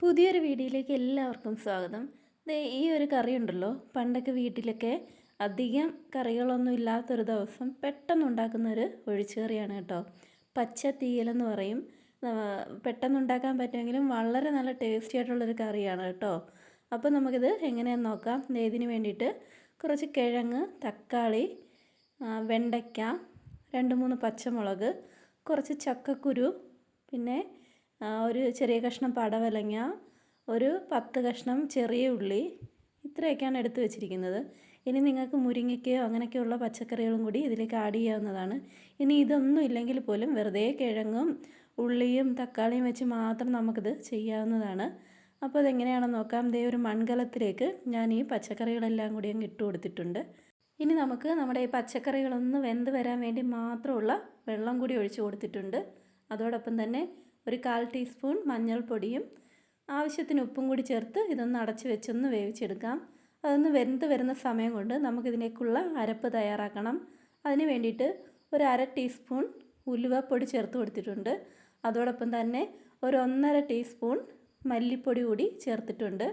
പുതിയൊരു വീഡിയോയിലേക്ക് എല്ലാവർക്കും സ്വാഗതം. ഈ ഒരു കറി ഉണ്ടല്ലോ, പണ്ടൊക്കെ വീട്ടിലൊക്കെ അധികം കറികളൊന്നും ഇല്ലാത്തൊരു ദിവസം പെട്ടെന്ന് ഉണ്ടാക്കുന്നൊരു ഒഴിച്ചുകറിയാണ് കേട്ടോ. പച്ച തീയലെന്ന് പറയും. പെട്ടെന്ന് ഉണ്ടാക്കാൻ പറ്റുമെങ്കിലും വളരെ നല്ല ടേസ്റ്റി ആയിട്ടുള്ളൊരു കറിയാണ് കേട്ടോ. അപ്പോൾ നമുക്കിത് എങ്ങനെയാണെന്ന് നോക്കാം. ഇതിന് വേണ്ടിയിട്ട് കുറച്ച് കിഴങ്ങ്, തക്കാളി, വെണ്ടയ്ക്ക, 2-3 പച്ചമുളക്, കുറച്ച് ചക്കക്കുരു, പിന്നെ ഒരു ചെറിയ കഷ്ണം പടവലങ്ങ, ഒരു 10 കഷ്ണം ചെറിയ ഉള്ളി, ഇത്രയൊക്കെയാണ് എടുത്ത് വെച്ചിരിക്കുന്നത്. ഇനി നിങ്ങൾക്ക് മുരിങ്ങയ്ക്കയോ അങ്ങനെയൊക്കെയുള്ള പച്ചക്കറികളും കൂടി ഇതിലേക്ക് ആഡ് ചെയ്യാവുന്നതാണ്. ഇനി ഇതൊന്നും ഇല്ലെങ്കിൽ പോലും വെറുതെ കിഴങ്ങും ഉള്ളിയും തക്കാളിയും വെച്ച് മാത്രം നമുക്കിത് ചെയ്യാവുന്നതാണ്. അപ്പോൾ അതെങ്ങനെയാണെന്ന് നോക്കാം. ഒരു മൺകലത്തിലേക്ക് ഞാൻ ഈ പച്ചക്കറികളെല്ലാം കൂടി അങ്ങ് ഇട്ട് കൊടുത്തിട്ടുണ്ട്. ഇനി നമുക്ക് നമ്മുടെ ഈ പച്ചക്കറികളൊന്ന് വെന്ത് വരാൻ വേണ്ടി മാത്രമുള്ള വെള്ളം കൂടി ഒഴിച്ച് കൊടുത്തിട്ടുണ്ട്. അതോടൊപ്പം തന്നെ ഒരു 1/4 ടീസ്പൂൺ മഞ്ഞൾപ്പൊടിയും ആവശ്യത്തിന് ഉപ്പും കൂടി ചേർത്ത് ഇതൊന്ന് അടച്ച് വെച്ചൊന്ന് വേവിച്ചെടുക്കാം. അതൊന്ന് വെന്ത് വരുന്ന സമയം കൊണ്ട് നമുക്കിതിനേക്കുള്ള അരപ്പ് തയ്യാറാക്കണം. അതിന് വേണ്ടിയിട്ട് ഒരു 1/2 ടീസ്പൂൺ ഉലുവപ്പൊടി ചേർത്ത് കൊടുത്തിട്ടുണ്ട്. അതോടൊപ്പം തന്നെ ഒരു 1/2 ടീസ്പൂൺ മല്ലിപ്പൊടി കൂടി ചേർത്തിട്ടുണ്ട്.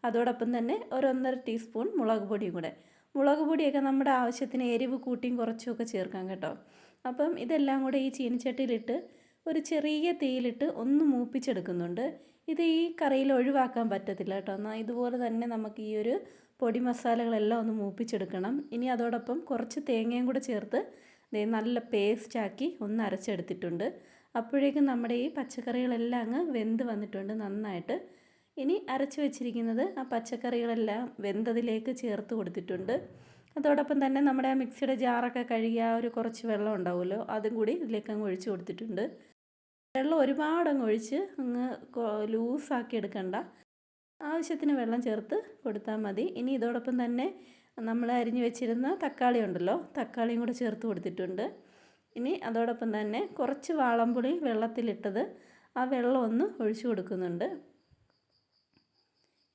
അതോടൊപ്പം തന്നെ ഒരു 1/2 ടീസ്പൂൺ മുളക് പൊടിയും കൂടെ. മുളക് പൊടിയൊക്കെ നമ്മുടെ ആവശ്യത്തിന് എരിവ് കൂട്ടിയും കുറച്ചുമൊക്കെ ചേർക്കാം കേട്ടോ. അപ്പം ഇതെല്ലാം കൂടെ ഈ ചീനിച്ചട്ടിയിലിട്ട് ഒരു ചെറിയ തീയിലിട്ട് ഒന്ന് മൂപ്പിച്ചെടുക്കുന്നുണ്ട്. ഇത് ഈ കറിയിൽ ഒഴിവാക്കാൻ പറ്റത്തില്ല കേട്ടോ. എന്നാൽ ഇതുപോലെ തന്നെ നമുക്ക് ഈ ഒരു പൊടി മസാലകളെല്ലാം ഒന്ന് മൂപ്പിച്ചെടുക്കണം. ഇനി അതോടൊപ്പം കുറച്ച് തേങ്ങയും കൂടെ ചേർത്ത് നല്ല പേസ്റ്റാക്കി ഒന്ന് അരച്ചെടുത്തിട്ടുണ്ട്. അപ്പോഴേക്കും നമ്മുടെ ഈ പച്ചക്കറികളെല്ലാം അങ്ങ് വെന്ത് വന്നിട്ടുണ്ട് നന്നായിട്ട്. ഇനി അരച്ച് വെച്ചിരിക്കുന്നത് ആ പച്ചക്കറികളെല്ലാം വെന്തതിലേക്ക് ചേർത്ത് കൊടുത്തിട്ടുണ്ട്. അതോടൊപ്പം തന്നെ നമ്മുടെ ആ മിക്സിയുടെ ജാറൊക്കെ കഴുകിയ ഒരു കുറച്ച് വെള്ളം ഉണ്ടാവുമല്ലോ, അതും കൂടി ഇതിലേക്ക് അങ്ങ് ഒഴിച്ച് കൊടുത്തിട്ടുണ്ട്. വെള്ളം ഒരുപാടങ്ങ് ഒഴിച്ച് അങ്ങ് ലൂസാക്കി എടുക്കണ്ട, ആവശ്യത്തിന് വെള്ളം ചേർത്ത് കൊടുത്താൽ മതി. ഇനി ഇതോടൊപ്പം തന്നെ നമ്മൾ അരിഞ്ഞു വെച്ചിരുന്ന തക്കാളി ഉണ്ടല്ലോ, തക്കാളിയും കൂടെ ചേർത്ത് കൊടുത്തിട്ടുണ്ട്. ഇനി അതോടൊപ്പം തന്നെ കുറച്ച് വാളംപുളി വെള്ളത്തിലിട്ടത്, ആ വെള്ളം ഒന്ന് ഒഴിച്ചു കൊടുക്കുന്നുണ്ട്.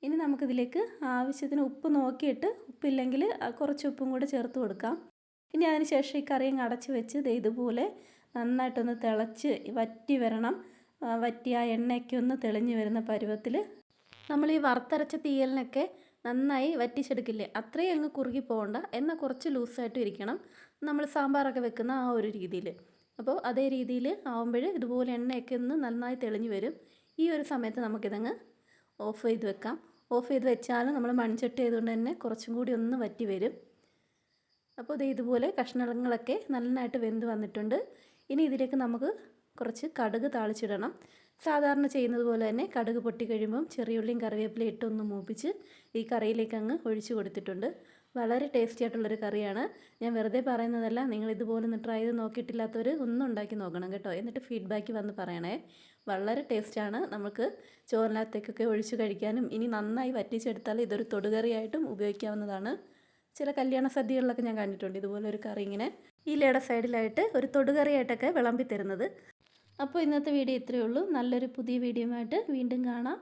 ഇനി നമുക്കിതിലേക്ക് ആവശ്യത്തിന് ഉപ്പ് നോക്കിയിട്ട്, ഉപ്പില്ലെങ്കിൽ കുറച്ച് ഉപ്പും കൂടെ ചേർത്ത് കൊടുക്കാം. ഇനി അതിന് ശേഷം ഈ കറി അങ്ങ് അടച്ച് വെച്ച് ഇതുപോലെ നന്നായിട്ടൊന്ന് തിളച്ച് വറ്റി വരണം. വറ്റി ആ എണ്ണയൊക്കെ ഒന്ന് തെളിഞ്ഞ് വരുന്ന പരുവത്തിൽ നമ്മൾ ഈ വറുത്തരച്ച തീയലിനൊക്കെ നന്നായി വറ്റിച്ചെടുക്കില്ലേ, അത്രയും അങ്ങ് കുറുകി പോകണ്ട, എന്നാൽ കുറച്ച് ലൂസായിട്ടും ഇരിക്കണം, നമ്മൾ സാമ്പാറൊക്കെ വെക്കുന്ന ആ ഒരു രീതിയിൽ. അപ്പോൾ അതേ രീതിയിൽ ആവുമ്പോൾ ഇതുപോലെ എണ്ണയൊക്കെ ഒന്ന് നന്നായി തെളിഞ്ഞ് വരും. ഈ ഒരു സമയത്ത് നമുക്കിതങ്ങ് ഓഫ് ചെയ്ത് വെക്കാം. ഓഫ് ചെയ്ത് വെച്ചാൽ നമ്മൾ മൺചട്ടി ആയതുകൊണ്ട് തന്നെ കുറച്ചും കൂടി ഒന്ന് വറ്റി വരും. അപ്പോൾ ഇതുപോലെ കഷ്ണങ്ങളൊക്കെ നന്നായിട്ട് വെന്ത് വന്നിട്ടുണ്ട്. ഇനി ഇതിലേക്ക് നമുക്ക് കുറച്ച് കടുക് താളിച്ചിടണം. സാധാരണ ചെയ്യുന്നത് പോലെ തന്നെ കടുക് പൊട്ടി കഴിയുമ്പം ചെറിയുള്ളിയും കറിവേപ്പിലയും ഇട്ടൊന്ന് മൂപ്പിച്ച് ഈ കറിയിലേക്ക് അങ്ങ് ഒഴിച്ച് കൊടുത്തിട്ടുണ്ട്. വളരെ ടേസ്റ്റി ആയിട്ടുള്ളൊരു കറിയാണ്. ഞാൻ വെറുതെ പറയുന്നതല്ല, നിങ്ങൾ ഇതുപോലെ ഒന്ന് ട്രൈ ചെയ്ത് നോക്കിയിട്ടില്ലാത്തവർ ഒന്നും ഉണ്ടാക്കി നോക്കണം കേട്ടോ. എന്നിട്ട് ഫീഡ്ബാക്ക് വന്ന് പറയണേ. വളരെ ടേസ്റ്റാണ്. നമുക്ക് ചോറിനകത്തേക്കൊക്കെ ഒഴിച്ച് കഴിക്കാനും ഇനി നന്നായി വറ്റിച്ചെടുത്താൽ ഇതൊരു തൊടുകറിയായിട്ടും ഉപയോഗിക്കാവുന്നതാണ്. ചില കല്യാണ സദ്യകളിലൊക്കെ ഞാൻ കണ്ടിട്ടുണ്ട് ഇതുപോലെ ഒരു കറി ഇങ്ങനെ ഇലയുടെ സൈഡിലായിട്ട് ഒരു തൊടുകറിയായിട്ടൊക്കെ വിളമ്പി തരുന്നത്. അപ്പോൾ ഇന്നത്തെ വീഡിയോ ഇത്രയേ ഉള്ളൂ. നല്ലൊരു പുതിയ വീഡിയോയുമായിട്ട് വീണ്ടും കാണാം.